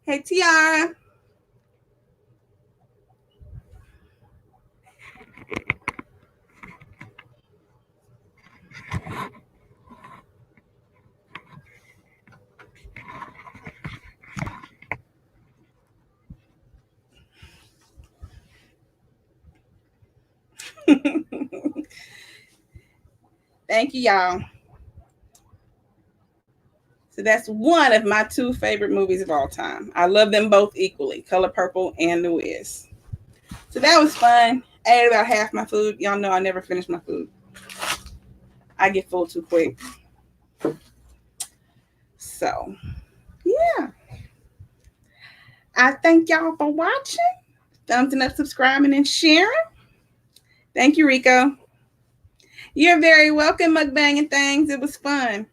Hey, Tiara. Thank you, y'all. So that's one of my two favorite movies of all time. I love them both equally, Color Purple and The Wiz. So that was fun. I ate about half my food. Y'all know I never finish my food. I get full too quick. So, yeah. I thank y'all for watching. Thumbs up, subscribing, and sharing. Thank you, Rico. You're very welcome, Mukbang and Thangs. It was fun.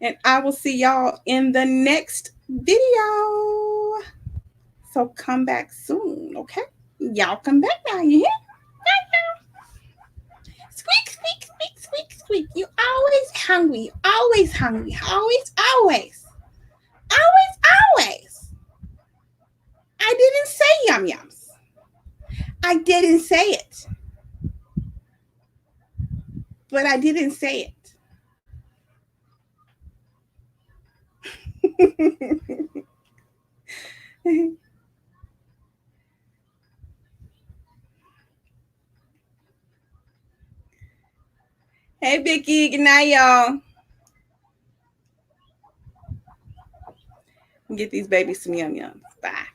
And I will see y'all in the next video. So come back soon, okay? Y'all come back now, you hear? Right now. Squeak, squeak, squeak, squeak, squeak. You always hungry. Always hungry. Always, always. Always, always. I didn't say yum yums. I didn't say it. But I didn't say it. Hey, Vicky. Good night, y'all. Get these babies some yum yums. Bye.